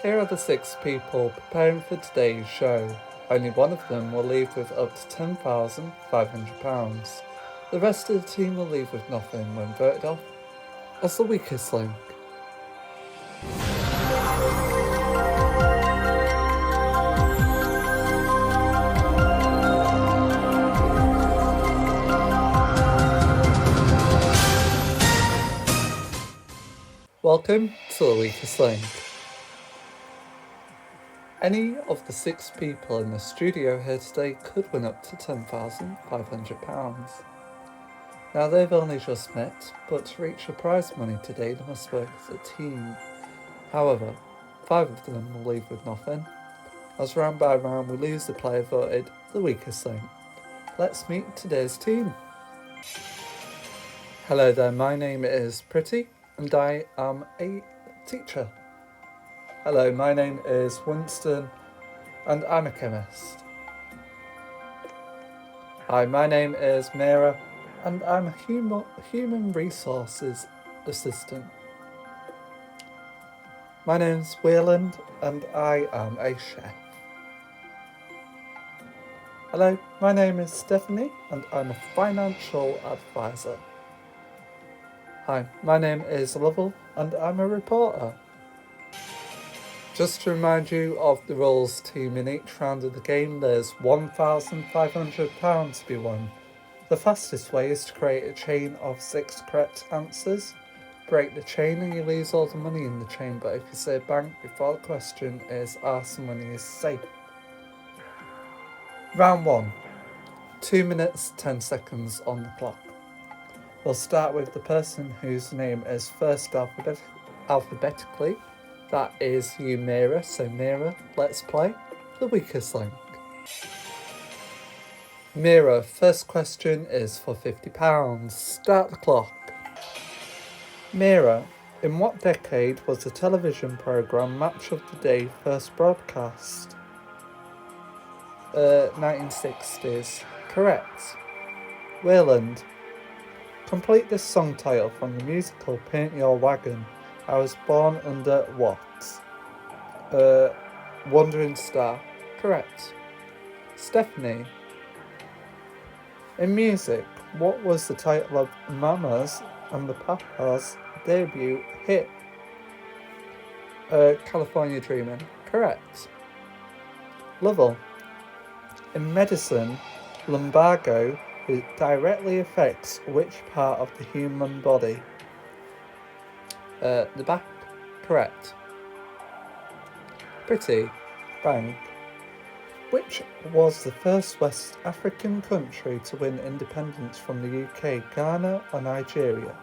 Here are the 6 people preparing for today's show. Only one of them will leave with up to £10,500. The rest of the team will leave with nothing when voted off as the weakest link. Welcome to the weakest link. Any of the 6 people in the studio here today could win up to £10,500. Now they've only just met, but to reach the prize money today they must work as a team. However, 5 of them will leave with nothing. As round by round we lose the player voted the weakest link. Let's meet today's team. Hello there, my name is Pretty and I am a teacher. Hello, my name is Winston and I'm a chemist. Hi, my name is Mira and I'm a human resources assistant. My name's Wayland and I am a chef. Hello, my name is Stephanie and I'm a financial advisor. Hi, my name is Lovell and I'm a reporter. Just to remind you of the rules, team, in each round of the game there's £1,500 to be won. The fastest way is to create a chain of 6 correct answers. Break the chain and you lose all the money in the chain, but if you say bank before the question is asked, the money is safe. Round 1. 2 minutes 10 seconds on the clock. We'll start with the person whose name is first alphabetically. That is you, Mira. So Mira, let's play the weakest link. Mira, first question is for £50. Start the clock. Mira, in what decade was the television programme Match of the Day first broadcast? 1960s. Correct. Wayland, complete this song title from the musical Paint Your Wagon. I was born under what? Wandering Star. Correct. Stephanie, in music, what was the title of Mama's and the Papa's debut hit? California Dreamin'. Correct. Lovell, in medicine, lumbago directly affects which part of the human body? The back. Correct. Pretty. Bank. Which was the first West African country to win independence from the UK, Ghana or Nigeria?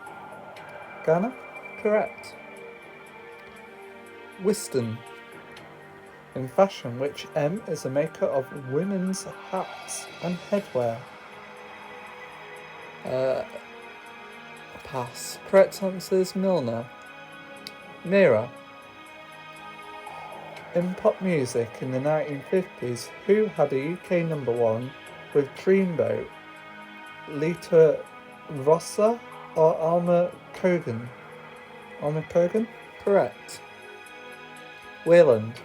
Ghana? Correct. Whiston. In fashion, which M is a maker of women's hats and headwear? Pass. Correct answer is Milner. Mira. In pop music in the 1950s, who had a UK number 1 with Dreamboat? Lita Rossa or Alma Cogan? Alma Cogan? Correct. Wayland.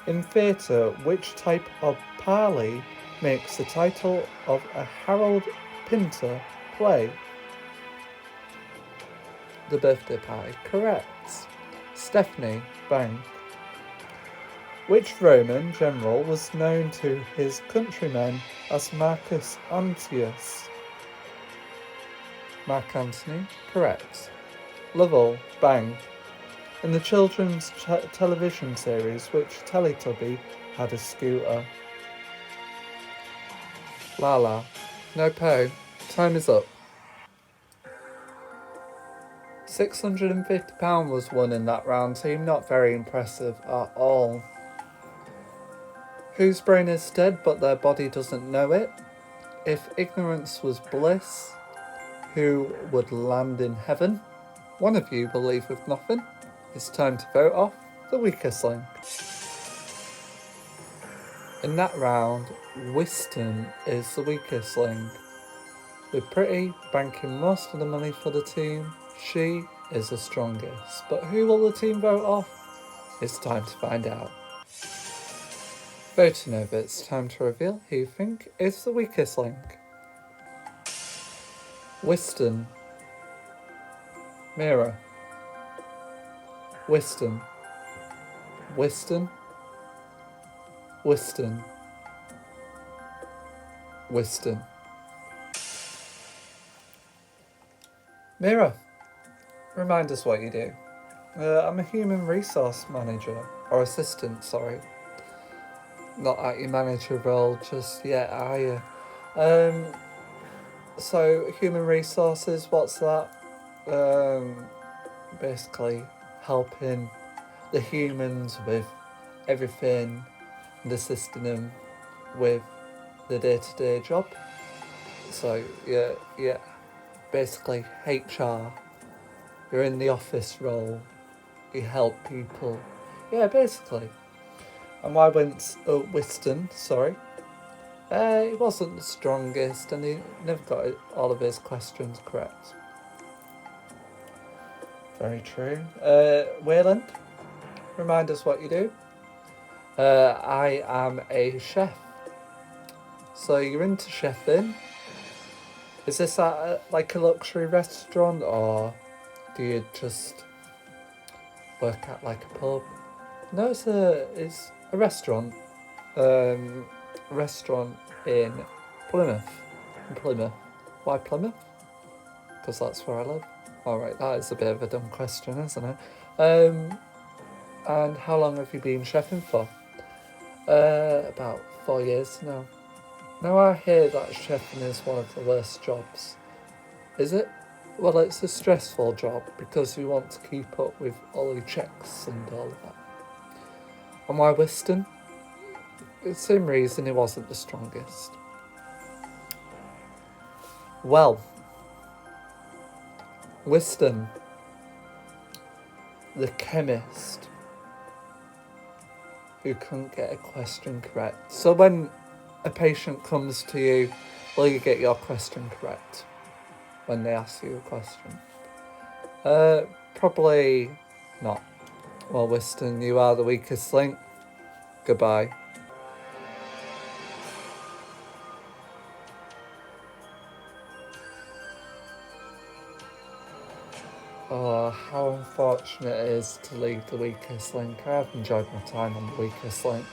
In theatre, which type of parley makes the title of a Harold Pinter play? The Birthday Party. Correct. Stephanie. Bank. Which Roman general was known to his countrymen as Marcus Antonius? Mark Antony. Correct. Lovell. Bank. In the children's television series, which Teletubby had a scooter? Lala. No po. Time is up. £650 was won in that round, team. Not very impressive at all. Whose brain is dead but their body doesn't know it? If ignorance was bliss, who would land in heaven? One of you will leave with nothing. It's time to vote off the weakest link. In that round, Whiston is the weakest link. With Pretty banking most of the money for the team, she is the strongest. But who will the team vote off? It's time to find out. Voting over, it's time to reveal who you think is the weakest link. Whiston. Mira. Whiston. Whiston. Whiston. Whiston. Mira, remind us what you do. I'm a human resource manager, or assistant, sorry. Not at your manager role just yet, are you? So, human resources, what's that? Basically helping the humans with everything and assisting them with the day-to-day job. So, yeah, basically HR. You're in the office role. You help people. Yeah, basically. And why went Whiston, sorry. He wasn't the strongest and he never got all of his questions correct. Very true. Wayland, remind us what you do. I am a chef. So you're into chefing. Is this at like a luxury restaurant or do you just work at like a pub? No, it's a restaurant. Restaurant in Plymouth. Why Plymouth? Because that's where I live. Alright, that is a bit of a dumb question, isn't it? And how long have you been chefing for? About 4 years now. Now I hear that chefing is one of the worst jobs. Is it? Well, it's a stressful job because you want to keep up with all your checks and all of that. And why Whiston? The same reason he wasn't the strongest. Well, Whiston, the chemist, who couldn't get a question correct. So when a patient comes to you, will you get your question correct when they ask you a question? Probably not. Well, Whiston, you are the weakest link. Goodbye. Oh, how unfortunate it is to leave the weakest link. I have enjoyed my time on the weakest link,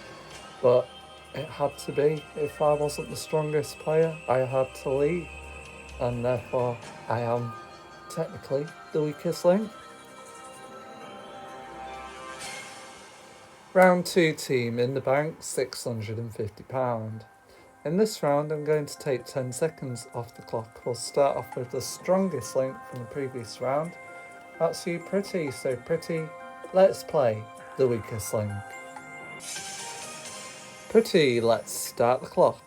but it had to be. If I wasn't the strongest player, I had to leave, and therefore I am technically the weakest link. Round 2 team in the bank, £650. In this round, I'm going to take 10 seconds off the clock. We'll start off with the strongest link from the previous round. That's you, Pretty. So, Pretty, let's play the weakest link. Pretty, let's start the clock.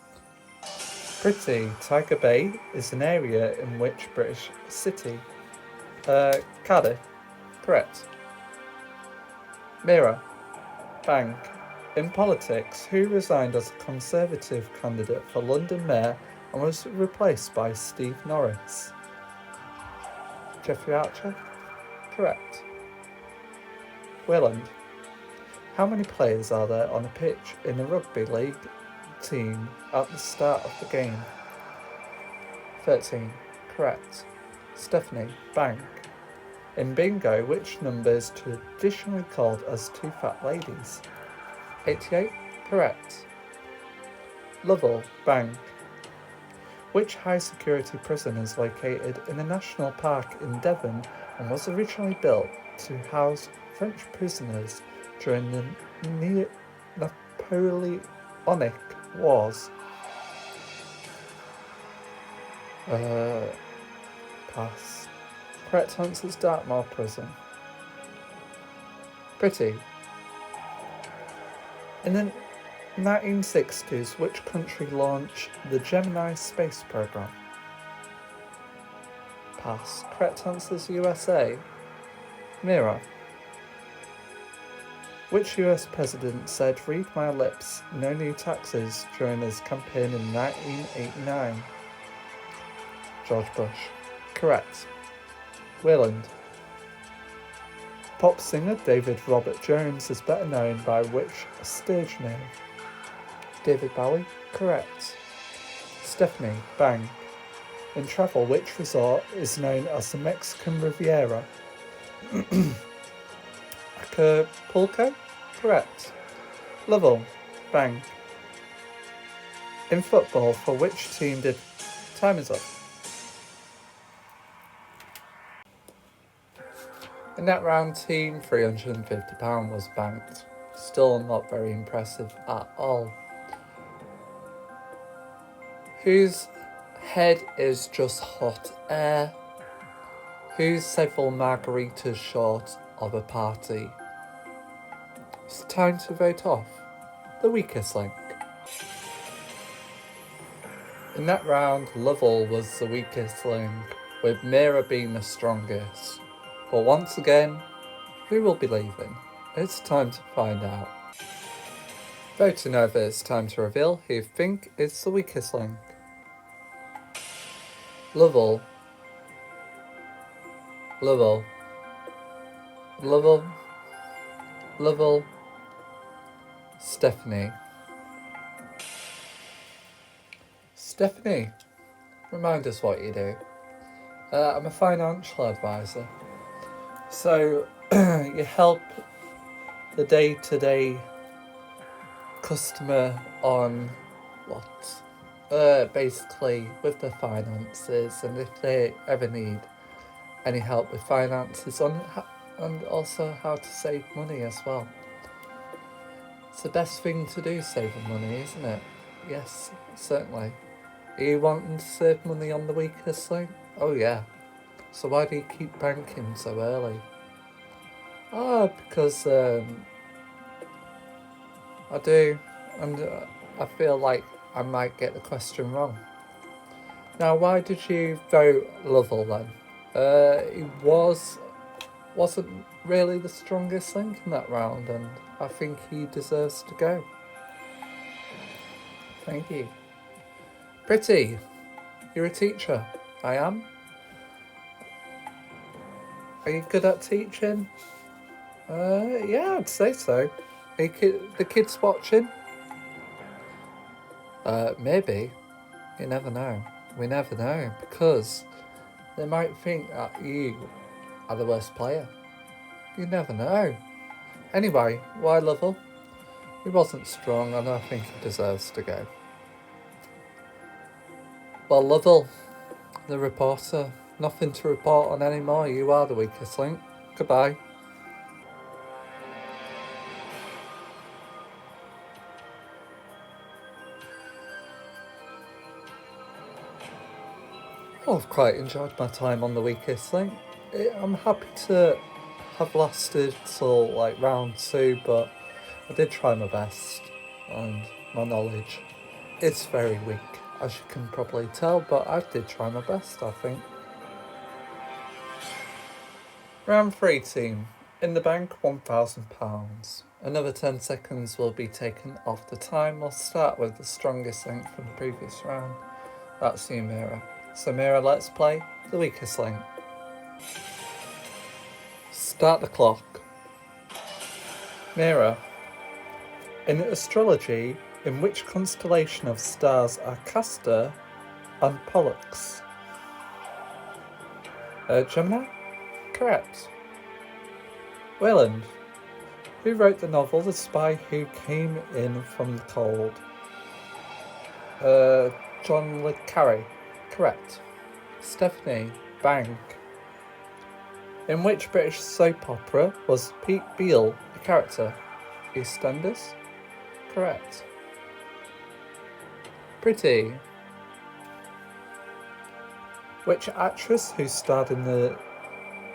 Pretty, Tiger Bay is an area in which British city? Cardiff. Correct. Mira, Bank. In politics, who resigned as a Conservative candidate for London Mayor and was replaced by Steve Norris? Jeffrey Archer? Correct. Wayland. How many players are there on a pitch in a rugby league team at the start of the game? 13. Correct. Stephanie. Bank. In bingo, which number is traditionally called as two fat ladies? 88. Correct. Lovell. Bank. Which high security prison is located in a national park in Devon and was originally built to house French prisoners during the Napoleonic Wars? Pass. Correct answer is Dartmoor Prison. Pretty. In the 1960s, which country launched the Gemini space program? Pass. Correct answer is USA. Mira. Which US president said, "Read my lips, no new taxes," during his campaign in 1989? George Bush. Correct. Wayland. Pop singer David Robert Jones is better known by which stage name? David Bowie? Correct. Stephanie, bang. In travel, which resort is known as the Mexican Riviera? Acapulco? Correct. Lovell, bang. In football, for which team did... Time is up. In that round, team £350 was banked. Still not very impressive at all. Whose head is just hot air? Who's several margaritas short of a party? It's time to vote off. The weakest link. In that round, Lovell was the weakest link, with Mira being the strongest. But once again, who will be leaving? It's time to find out. Voting over, it's time to reveal who you think is the weakest link. Lovell. Lovell. Lovell. Lovell. Stephanie. Stephanie, remind us what you do. I'm a financial advisor. So, you help the day-to-day customer on what? Basically with their finances, and if they ever need any help with finances, and also how to save money as well. It's the best thing to do, saving money, isn't it? Yes, certainly. Are you wanting to save money on the weakest link? Oh yeah. So why do you keep banking so early? Because I do, and I feel like I might get the question wrong. Now, why did you vote Lovell then? He wasn't really the strongest link in that round, and I think he deserves to go. Thank you. Pretty, you're a teacher. I am. Are you good at teaching? Yeah, I'd say so. Are the kids watching? Maybe. You never know. We never know, because they might think that you are the worst player. You never know. Anyway, why Lovell? He wasn't strong, and I think he deserves to go. Well, Lovell, the reporter, nothing to report on anymore. You are the weakest link. Goodbye. Well, I've quite enjoyed my time on the weakest link. I'm happy to have lasted till like round 2, but I did try my best, and my knowledge is very weak, as you can probably tell, but I did try my best, I think. Round 3 team. In the bank, £1,000. Another 10 seconds will be taken off the time. We'll start with the strongest link from the previous round. That's you, Mira. So Mira, let's play the weakest link. Start the clock. Mira, in astrology, in which constellation of stars are Castor and Pollux? Gemini? Correct. Wayland, who wrote the novel The Spy Who Came In From the Cold? John le Carré. Correct. Stephanie, bang. In which British soap opera was Pete Beale a character? EastEnders? Correct. Pretty. Which actress who starred in the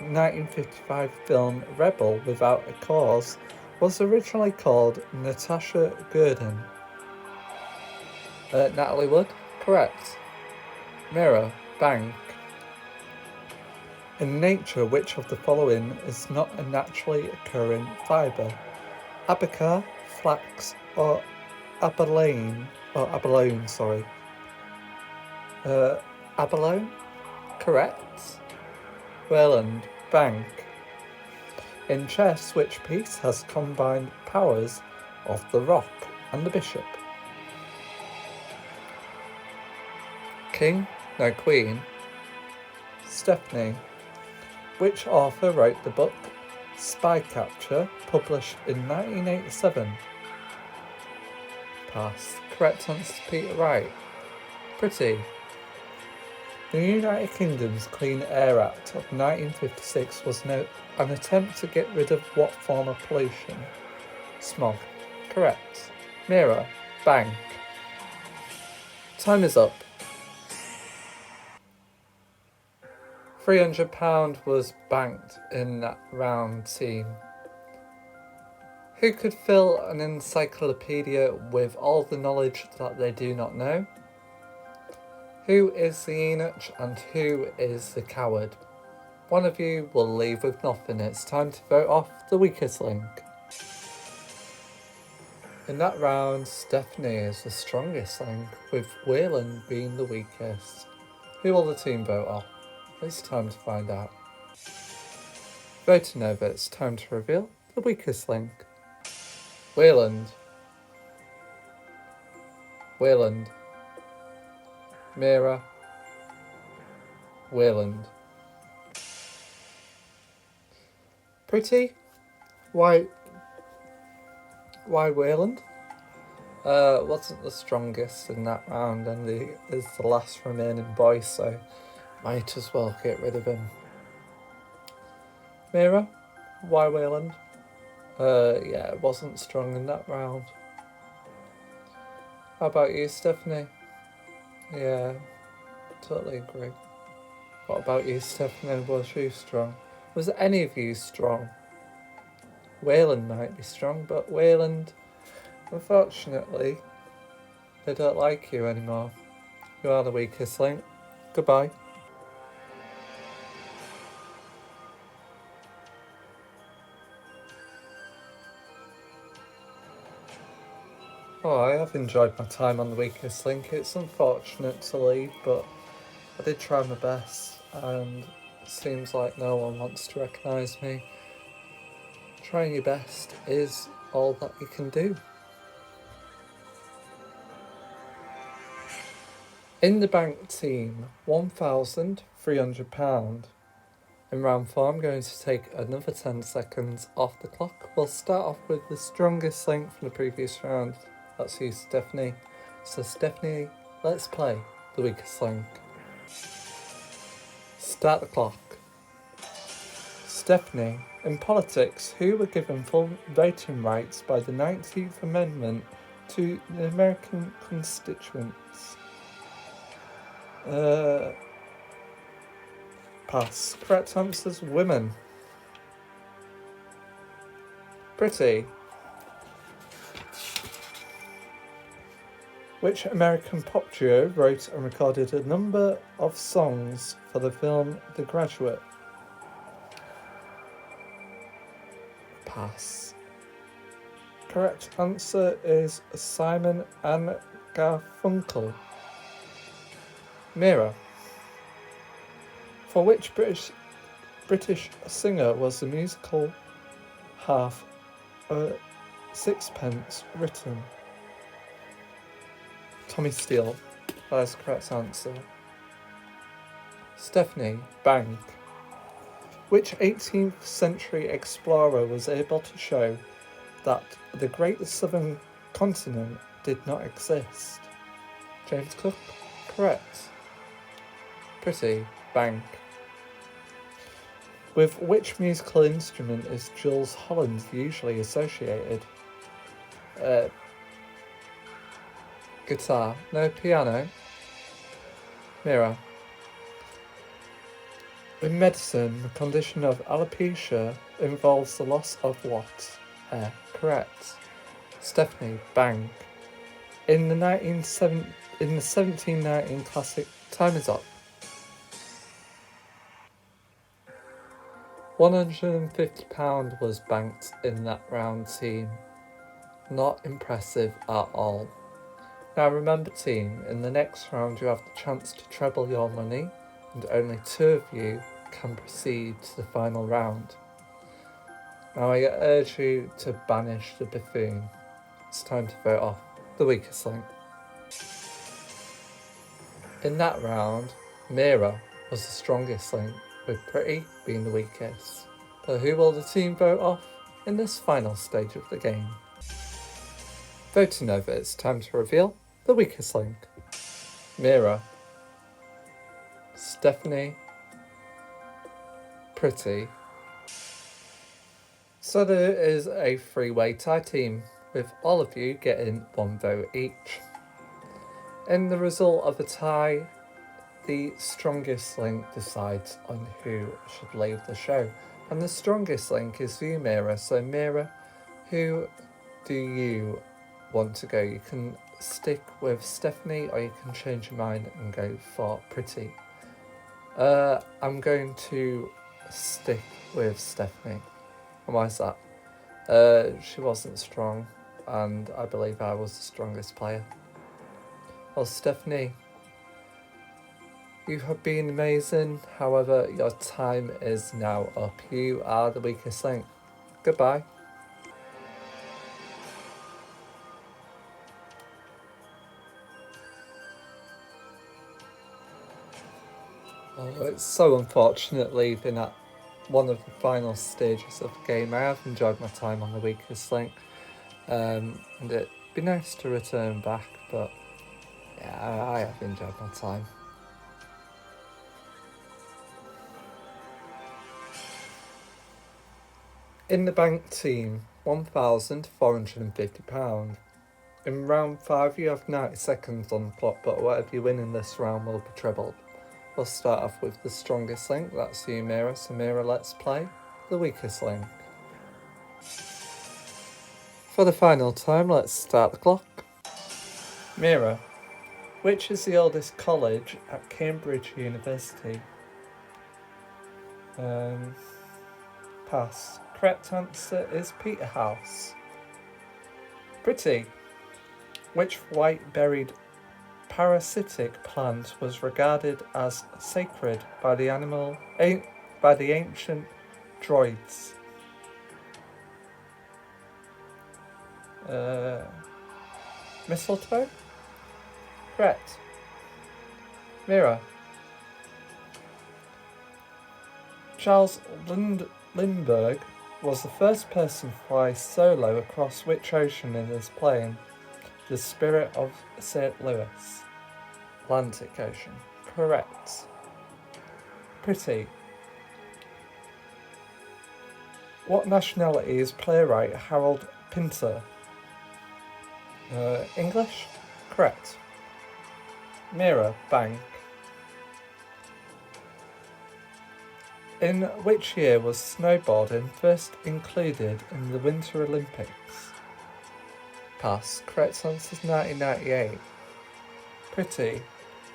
1955 film Rebel Without a Cause was originally called Natasha Gurdon? Natalie Wood? Correct. Mirror, bang. In nature, which of the following is not a naturally occurring fibre? Abaca, flax, or abalone? Abalone? Correct. Wayland, bank. In chess, which piece has combined powers of the rook and the bishop? King, no queen. Stephanie. Which author wrote the book Spy Capture, published in 1987? Pass. Correct answer is Peter Wright. Pretty. The United Kingdom's Clean Air Act of 1956 was an attempt to get rid of what form of pollution? Smog. Correct. Mirror. Bank. Time is up. £300 was banked in that round, team. Who could fill an encyclopedia with all the knowledge that they do not know? Who is the Enoch and who is the coward? One of you will leave with nothing. It's time to vote off the weakest link. In that round, Stephanie is the strongest link, with Wayland being the weakest. Who will the team vote off? It's time to find out. Voting over, it's time to reveal the weakest link. Wayland. Wayland. Mira. Wayland. Pretty? Why Wayland? Wasn't the strongest in that round and is the last remaining boy, so might as well get rid of him. Mira? Why Wayland? Yeah, it wasn't strong in that round. How about you, Stephanie? Yeah, totally agree. What about you, Stephanie? Was you strong? Was any of you strong? Wayland might be strong, but Wayland, unfortunately, they don't like you anymore. You are the weakest link. Goodbye. Oh, I have enjoyed my time on the weakest link. It's unfortunate to leave, but I did try my best, and it seems like no one wants to recognise me. Trying your best is all that you can do. In the bank team, £1,300. In round 4, I'm going to take another 10 seconds off the clock. We'll start off with the strongest link from the previous round. That's you, Stephanie. So Stephanie, let's play the weakest link. Start the clock. Stephanie, in politics, who were given full voting rights by the 19th Amendment to the American constituents? Pass. Correct answers, women. Pretty. Which American pop duo wrote and recorded a number of songs for the film The Graduate? Pass. Correct answer is Simon and Garfunkel. Mira. For which British singer was the musical Half a Sixpence written? Tommy Steele. That is the correct answer. Stephanie. Bank. Which 18th century explorer was able to show that the Great Southern Continent did not exist? James Cook. Correct. Pretty. Bank. With which musical instrument is Jules Holland usually associated? Guitar. No, piano. Mira. In medicine, the condition of alopecia involves the loss of what? Hair. Correct. Stephanie. Bank. In the 1719 classic, time is up. £150 was banked in that round, team. Not impressive at all. Now remember, team, in the next round you have the chance to treble your money, and only 2 of you can proceed to the final round. Now I urge you to banish the buffoon. It's time to vote off the weakest link. In that round, Mira was the strongest link, with Pretty being the weakest. But who will the team vote off in this final stage of the game? Voting over, it's time to reveal the weakest link. Mira, Stephanie, Pretty. So there is a three-way tie team, with all of you getting one vote each. In the result of a tie, the strongest link decides on who should leave the show. And the strongest link is you, Mira. So Mira, who do you want to go? You can stick with Stephanie, or you can change your mind and go for Pretty. I'm going to stick with Stephanie. And why is that? She wasn't strong, and I believe I was the strongest player. Well, Stephanie, you have been amazing. However, your time is now up. You are the weakest link. Goodbye. Oh, it's so unfortunate leaving at one of the final stages of the game. I have enjoyed my time on the weakest link, and it'd be nice to return back, but yeah, I have enjoyed my time. In the bank team, £1,450. In round 5 you have 90 seconds on the clock, but whatever you win in this round will be trebled. We'll start off with the strongest link, that's you, Mira. So Mira, let's play the weakest link. For the final time, let's start the clock. Mira, which is the oldest college at Cambridge University? Pass. Correct answer is Peterhouse. Pretty, which white-berried parasitic plant was regarded as sacred by the ancient Druids? Mistletoe? Correct. Mira. Charles Lindbergh was the first person to fly solo across which ocean in this plane? The Spirit of St. Louis. Atlantic Ocean. Correct. Pretty. What nationality is playwright Harold Pinter? English? Correct. Mira, bank. In which year was snowboarding first included in the Winter Olympics? Pass. Correct answer is 1998. Pretty.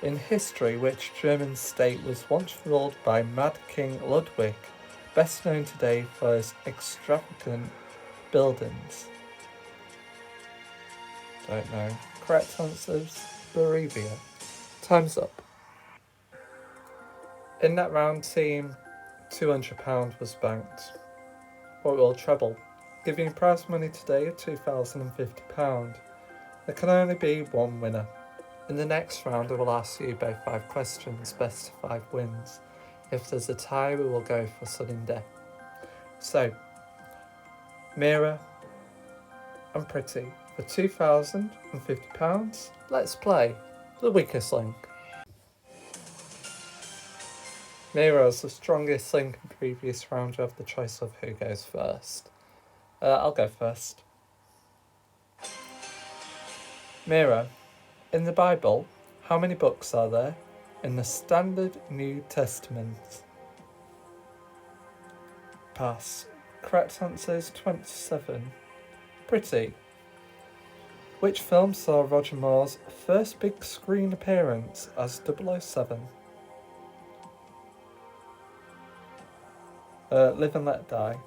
In history, which German state was once ruled by Mad King Ludwig, best known today for his extravagant buildings? Don't know. Correct answer is Bohemia. Time's up. In that round, team, £200 was banked. What will treble? Giving you prize money today of £2,050. There can only be one winner. In the next round, I will ask you both 5 questions, best of 5 wins. If there's a tie, we will go for sudden death. So, Mira and Pretty, for £2,050, let's play the weakest link. Mira is the strongest link in the previous round. You have the choice of who goes first. I'll go first. Mira, in the Bible, how many books are there in the Standard New Testament? Pass. Correct answer is 27. Pretty. Which film saw Roger Moore's first big screen appearance as 007? Live and Let Die.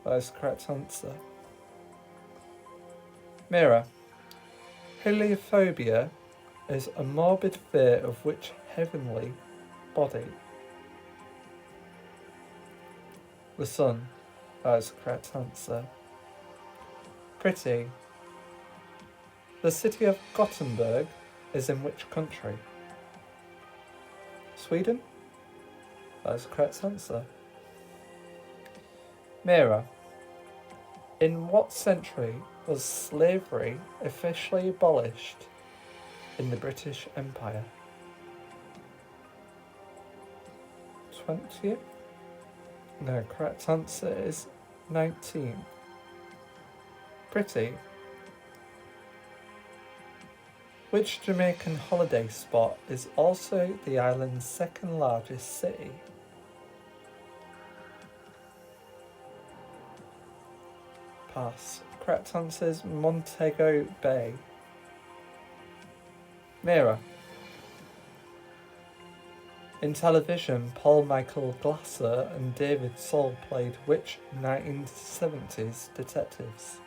That is the correct answer. Mira. Heliophobia is a morbid fear of which heavenly body? The sun. That is the correct answer. Pretty. The city of Gothenburg is in which country? Sweden? That is the correct answer. Mira. In what century was slavery officially abolished in the British Empire? 20th? No, correct answer is 19th. Pretty. Which Jamaican holiday spot is also the island's second largest city? Pass. Correct answer is Montego Bay. Mira. In television, Paul Michael Glasser and David Soul played which 1970s detectives?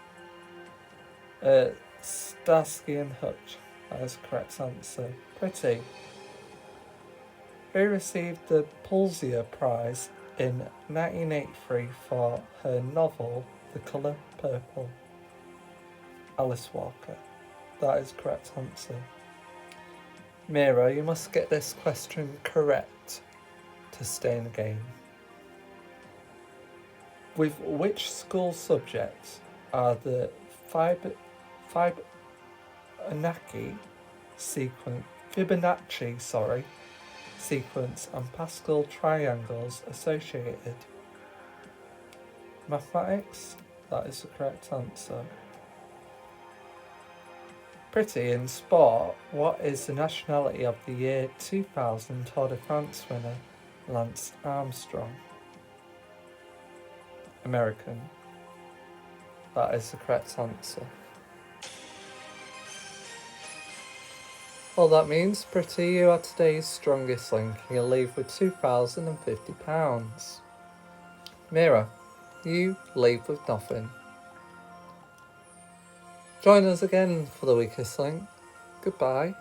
Starsky and Hutch. That is the correct answer. Pretty. Who received the Pulitzer Prize in 1983 for her novel The Colour Purple? Alice Walker. That is the correct answer. Mira, you must get this question correct to stay in the game. With which school subjects are the Fibonacci sequence and Pascal triangles associated? Mathematics? That is the correct answer. Pretty. In sport, what is the nationality of the year 2000 Tour de France winner Lance Armstrong? American. That is the correct answer. Well, that means, Pretty, you are today's strongest link. You'll leave with £2,050. Mira, you leave with nothing. Join us again for the weakest link. Goodbye.